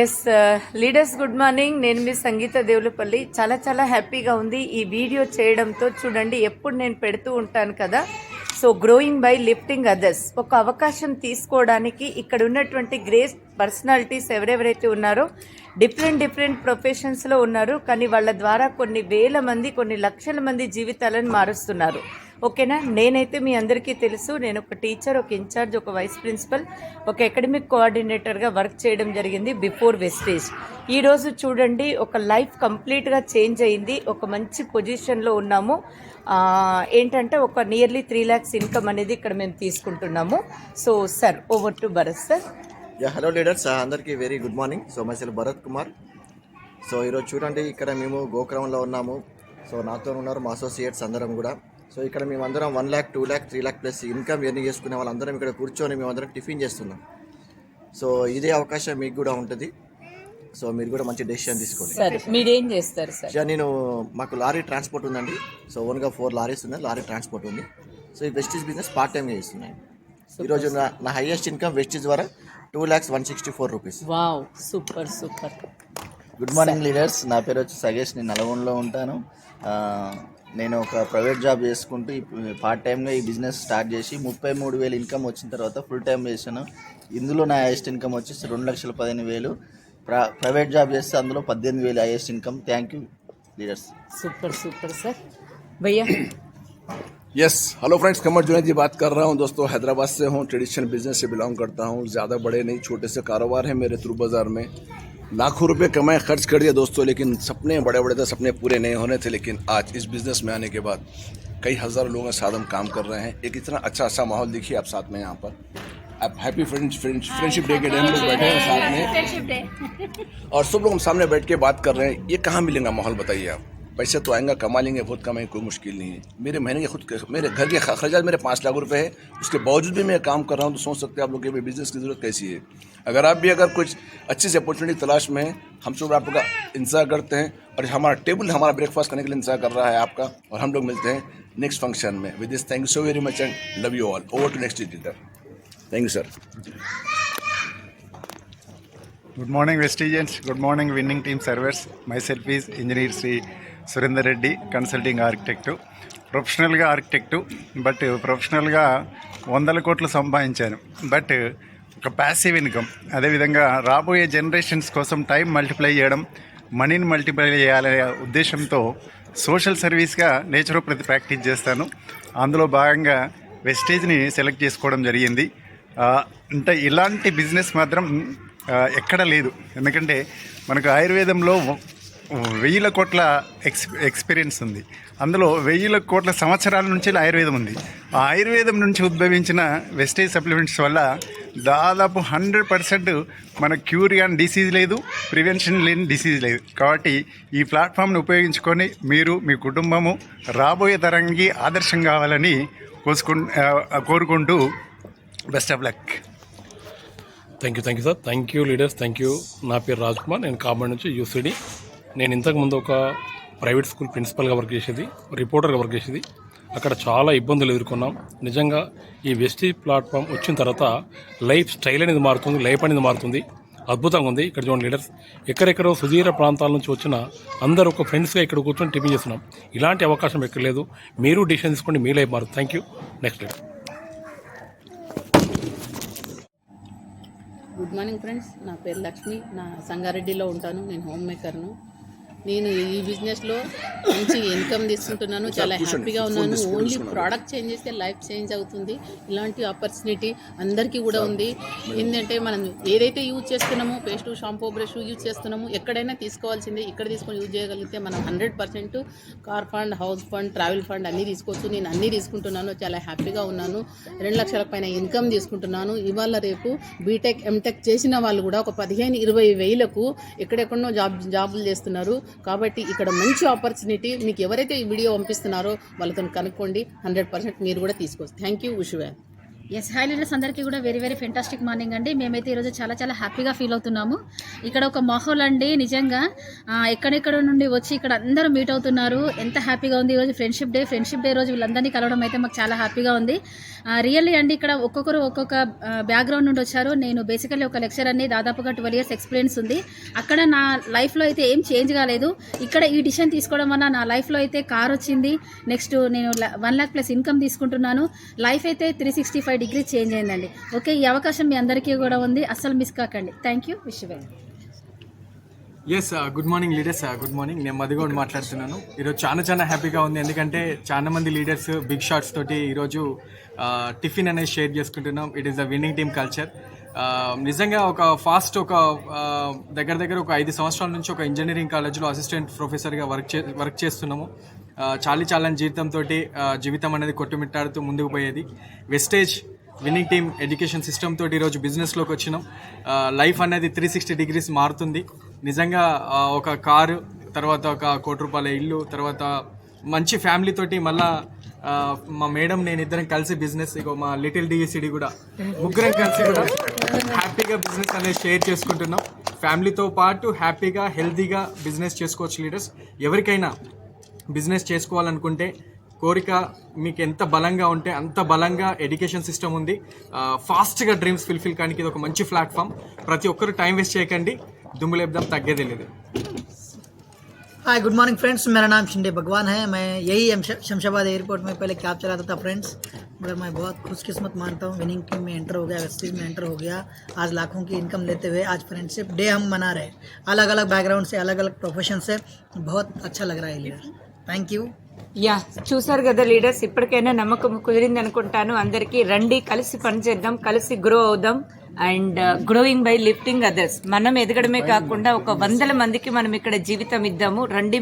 Yes leaders good morning. నేను మీ సంగీత దేవులపల్లి. చాలా హ్యాపీగా ఉంది ఈ వీడియో చేయడంతో. చూడండి, ఎప్పుడు నేను పెడుతూ ఉంటాను కదా, so growing by lifting others. ఒక అవకాశం తీసుకోవడానికి ఇక్కడ ఉన్నటువంటి గ్రేట్ పర్సనాలిటీస్ ఎవరెవరైతే ఉన్నారో డిఫరెంట్ ప్రొఫెషన్స్లో ఉన్నారు, కానీ వాళ్ళ ద్వారా కొన్ని వేల మంది, కొన్ని లక్షల మంది జీవితాలను మారుస్తున్నారు. ఓకేనా? నేనైతే మీ అందరికీ తెలుసు, నేను ఒక టీచర్, ఒక ఇన్ఛార్జ్, ఒక వైస్ ప్రిన్సిపల్, ఒక అకాడమిక్ కోఆర్డినేటర్గా వర్క్ చేయడం జరిగింది బిఫోర్ వెస్టేజ్. ఈరోజు చూడండి, ఒక లైఫ్ కంప్లీట్గా చేంజ్ అయింది. ఒక మంచి పొజిషన్లో ఉన్నాము. ఏంటంటే ఒక నియర్లీ 3 lakhs ఇన్కమ్ అనేది ఇక్కడ మేము తీసుకుంటున్నాము. So sir, over to Bharat sir. Hello leaders, అందరికీ very good morning. So myself Bharat Kumar. So ఈరోజు చూడండి, ఇక్కడ మేము గోక్రమంలో ఉన్నాము. సో నాతో ఉన్నారు మా అసోసియేట్స్ అందరం కూడా. సో ఇక్కడ మేమందరం 1 lakh, 2 lakh, 3 lakh plus income earning చేసుకునే వాళ్ళందరం ఇక్కడ కూర్చొని మేమందరం టిఫిన్ చేస్తున్నాం. సో ఇదే అవకాశం మీకు కూడా ఉంటుంది. సో మీరు కూడా మంచి డెసిషన్ తీసుకోండి. సార్ మీరేం చేస్తారు సార్? నేను మాకు లారీ ట్రాన్స్పోర్ట్ ఉందండి. సో ఓన్గా 4 లారీస్ ఉన్నాయి, లారీ ట్రాన్స్పోర్ట్ ఉంది. సో ఈ వెస్టీజ్ బిజినెస్ పార్ట్ టైంగా చేస్తున్నాను. ఈరోజు నా హైయెస్ట్ ఇన్కమ్ వెస్టీజ్ ద్వారా 2,164 rupees. Wow, super. Good morning leaders, నా పేరు వచ్చి సగేష్. నేను నల్గొండలో ఉంటాను. నేను ఒక ప్రైవేట్ జాబ్ చేసుకుంటూ పార్ట్ టైమ్గా ఈ బిజినెస్ స్టార్ట్ చేసి 33,000 ఇన్కమ్ వచ్చిన తర్వాత ఫుల్ టైం చేశాను. ఇందులో నా హైయెస్ట్ ఇన్కమ్ వచ్చేసి 2,15,000. ప్రైవేట్ జాబ్ చేస్తే అందులో 18,000 highest income. Thank you leaders. Super sir. भैया यस, हेलो फ्रेंड्स, कमर जुनैद जी बात कर रहा हूं दोस्तों. हैदराबाद से हूं, ट्रेडिशनल बिजनेस से बिलोंग करता हूं. ज़्यादा बड़े नहीं, छोटे से कारोबार है मेरे थ्रू बाज़ार में. लाखों रुपए कमाए, खर्च कर दिए दोस्तों, लेकिन सपने बड़े थे, सपने पूरे नहीं होने थे. लेकिन आज इस बिज़नेस में आने के बाद कई हज़ार लोगों के साथ हम काम कर रहे हैं. एक इतना अच्छा माहौल देखिए आप साथ में यहाँ पर. आप हैप्पी फ्रेंडशिप डे के डे हम लोग बैठे हैं साथ में, और सब लोग हम सामने बैठ के बात कर रहे हैं. ये कहाँ मिलेगा माहौल, बताइए आप. पैसे तो आएंगे, कमा लेंगे, बहुत कमाएंगे, कोई मुश्किल नहीं है. मेरे महीने के मेरे घर के खर्चात मेरे 5 लाख रुपए है. उसके बावजूद भी मैं काम कर रहा हूँ. तो सोच सकते हैं आप लोग कि बिजनेस की ज़रूरत कैसी है. अगर आप भी कुछ अच्छी सी अपॉर्चुनिटी तलाश में हैं, हम सब आपका इंतजार करते हैं. और हमारा टेबल हमारा ब्रेकफास्ट करने के लिए इंतजार कर रहा है आपका. और हम लोग मिलते हैं नेक्स्ट फंक्शन में. With this, thank you so very much and love you all. Over to next leader. Thank you sir. Good morning Vestigians, good morning winning team servers. Myself is engineer Sri Surinder Reddy, consulting architect. ప్రొఫెషనల్గా architect, but ప్రొఫెషనల్గా 100 కోట్లు సంపాదించాను. But ఒక passive income. అదేవిధంగా రాబోయే generations కోసం time multiply చేయడం, మనీని మల్టిప్లై చేయాలనే ఉద్దేశంతో సోషల్ సర్వీస్గా నేచురోపతి ప్రాక్టీస్ చేస్తాను. అందులో భాగంగా వెస్టేజ్ని సెలెక్ట్ చేసుకోవడం జరిగింది. అంటే ఇలాంటి బిజినెస్ మాత్రం ఎక్కడ లేదు. ఎందుకంటే మనకు ఆయుర్వేదంలో 1000 కోట్ల ఎక్స్పీరియన్స్ ఉంది. అందులో 1000 కోట్ల సంవత్సరాల నుంచి ఆయుర్వేదం ఉంది. ఆ ఆయుర్వేదం నుంచి ఉద్భవించిన వెస్టేజ్ సప్లిమెంట్స్ వల్ల దాదాపు 100% మన క్యూర్ కాని డిసీజ్ లేదు, ప్రివెన్షన్ లేని డిసీజ్ లేదు. కాబట్టి ఈ ప్లాట్ఫామ్ని ఉపయోగించుకొని మీరు, మీ కుటుంబము రాబోయే తరానికి ఆదర్శం కావాలని కోరుకుంటూ best of luck. Thank you sir. Thank you leaders, thank you. నా పేరు రాజ్ కుమార్, నేను కామారెడ్డి నుంచి యూసీడీ. నేను ఇంతకుముందు ఒక ప్రైవేట్ స్కూల్ ప్రిన్సిపల్గా వర్క్ చేసేది, రిపోర్టర్గా వర్క్ చేసేది. అక్కడ చాలా ఇబ్బందులు ఎదుర్కొన్నాం. నిజంగా ఈ వెస్టీజ్ ప్లాట్ఫామ్ వచ్చిన తర్వాత లైఫ్ స్టైల్ అనేది మారుతుంది, లైఫ్ అనేది మారుతుంది. అద్భుతంగా ఉంది. ఇక్కడ చూడండి లీడర్స్, ఎక్కడెక్కడో సుదీర ప్రాంతాల నుంచి వచ్చిన అందరూ ఒక ఫ్రెండ్స్గా ఇక్కడ కూర్చొని టిఫిన్ చేస్తున్నాం. ఇలాంటి అవకాశం ఎక్కడ లేదు. మీరు డిసిషన్ తీసుకోండి, మీ లైఫ్ మారుతుంది. Thank you. Next leader. Good morning friends, నా పేరు లక్ష్మి. నా సంగారెడ్డిలో ఉంటాను. నేను హోమ్ మేకర్ను. నేను ఈ బిజినెస్లో మంచి ఇన్కమ్ తీసుకుంటున్నాను. చాలా హ్యాపీగా ఉన్నాను. ఓన్లీ ప్రోడక్ట్ చేంజ్ చేస్తే లైఫ్ చేంజ్ అవుతుంది. ఇలాంటి ఆపర్చునిటీ అందరికీ కూడా ఉంది. ఏంటంటే మనం ఏదైతే యూజ్ చేస్తున్నామో, పేస్ట్, షాంపూ, బ్రష్ యూజ్ చేస్తున్నామో ఎక్కడైనా తీసుకోవాల్సిందే. ఇక్కడ తీసుకొని యూజ్ చేయగలిగితే మనం 100% car fund, house fund, travel fund అన్నీ తీసుకోవచ్చు. నేను అన్నీ తీసుకుంటున్నాను. చాలా హ్యాపీగా ఉన్నాను. 2 లక్షల పైన ఇన్కమ్ తీసుకుంటున్నాను. ఇవాళ రేపు బీటెక్, ఎంటెక్ చేసిన వాళ్ళు కూడా ఒక 15-20 వేలకు ఎక్కడెక్కడో జాబులు చేస్తున్నారు. కాబట్టి ఇక్కడ మంచి ఆపర్చునిటీ. మీకు ఎవరైతే ఈ వీడియో పంపిస్తున్నారో వాళ్ళతో కనుక్కోండి. 100% మీరు కూడా తీసుకోవచ్చు. Thank you. Wish you well. Yes hi leaders అందరికీ కూడా వెరీ వెరీ ఫెంటాస్టిక్ మార్నింగ్ అండి. మేమైతే ఈరోజు చాలా చాలా హ్యాపీగా ఫీల్ అవుతున్నాము. ఇక్కడ ఒక మాహోల్ అండి, నిజంగా ఎక్కడెక్కడ నుండి వచ్చి ఇక్కడ అందరూ మీట్ అవుతున్నారు. ఎంత హ్యాపీగా ఉంది. ఈరోజు ఫ్రెండ్షిప్ డే రోజు వీళ్ళందరినీ కలవడం అయితే మాకు చాలా హ్యాపీగా ఉంది. రియల్లీ అండి, ఇక్కడ ఒక్కొక్కరు ఒక్కొక్క బ్యాక్గ్రౌండ్ నుండి వచ్చారు. నేను బేసికల్లీ ఒక లెక్చర్ అన్ని దాదాపుగా 12 years ఎక్స్పీరియన్స్ ఉంది. అక్కడ నా లైఫ్లో అయితే ఏం చేంజ్ కాలేదు. ఇక్కడ ఈ డిసిషన్ తీసుకోవడం వల్ల నా లైఫ్లో అయితే కార్ వచ్చింది. నెక్స్ట్ నేను 1 lakh plus ఇన్కమ్ తీసుకుంటున్నాను. లైఫ్ అయితే 365 degrees చేంజ్ అయిందండి. ఓకే, ఈ అవకాశం మీ అందరికీ కూడా ఉంది, అస్సలు మిస్ కాకండి. Thank you. Wish well. Yes good morning leaders, good morning. నేను మధుగౌడ్ మాట్లాడుతున్నాను. ఈరోజు చాలా హ్యాపీగా ఉంది, ఎందుకంటే చాలా మంది లీడర్స్ బిగ్ షాట్స్ తోటి ఈరోజు టిఫిన్ అనేది షేర్ చేసుకుంటున్నాం. It is the winning team culture. నిజంగా ఒక దగ్గర ఒక 5 సంవత్సరాల నుంచి ఒక ఇంజనీరింగ్ కాలేజ్లో అసిస్టెంట్ ప్రొఫెసర్గా వర్క్ చేస్తున్నాము. చాలా జీవితంతో జీవితం అనేది కొట్టుమిట్టాడుతూ ముందుకు పోయేది. Vestige winning team education system తోటి ఈరోజు బిజినెస్లోకి వచ్చినాం. లైఫ్ అనేది 360 degrees మారుతుంది. నిజంగా ఒక కారు, తర్వాత ఒక 1 కోటి రూపాయల ఇల్లు, తర్వాత మంచి ఫ్యామిలీ తోటి మళ్ళా మా మేడం నేను ఇద్దరం కలిసి బిజినెస్, ఇగో మా లిటిల్ డిసిడి కూడా ముగ్గురం కలిసి కూడా హ్యాపీగా బిజినెస్ అనేది షేర్ చేసుకుంటున్నాం. ఫ్యామిలీతో పాటు హ్యాపీగా హెల్తీగా బిజినెస్ చేసుకోవచ్చు లీడర్స్. ఎవరికైనా బిజినెస్ చేసుకోవాలనుకుంటే కోరిక మీకు ఎంత బలంగా ఉంటే అంత బలంగా ఎడ్యుకేషన్ సిస్టమ్ ఉంది. ఫాస్ట్గా డ్రీమ్స్ ఫుల్ఫిల్ కానీ ఇది ఒక మంచి ప్లాట్ఫామ్. ప్రతి ఒక్కరు టైం వేస్ట్ చేయకండి, దుమ్ము లేపుదాం, తగ్గేదే లేదు. हाय गुड मॉर्निंग फ्रेंड्स, मेरा नाम शिंदे भगवान है. मैं यही शमशाबाद एयरपोर्ट में पहले कैब चलाता था फ्रेंड्स, मगर मैं बहुत खुशकिस्मत मानता हूँ. विनिंग टीम में एंटर हो गया, वेस्टेज में एंटर हो गया. आज लाखों की इनकम लेते हुए आज फ्रेंडशिप डे हम मना रहे हैं. अलग अलग बैकग्राउंड से, अलग अलग प्रोफेशन से. बहुत अच्छा लग रहा है लीडर. Thank you. యా, చూసారు కదా లీడర్స్, ఇప్పటికైనా నమ్మకం కుదిరింది అనుకుంటాను. అందరికీ రండి, కలిసి పనిచేద్దాం, కలిసి గ్రో అవుదాం. And growing by lifting others. మనం ఎదగడమే కాకుండా ఒక 100 మందికి మనం ఇక్కడ జీవితం ఇద్దాము. రండి.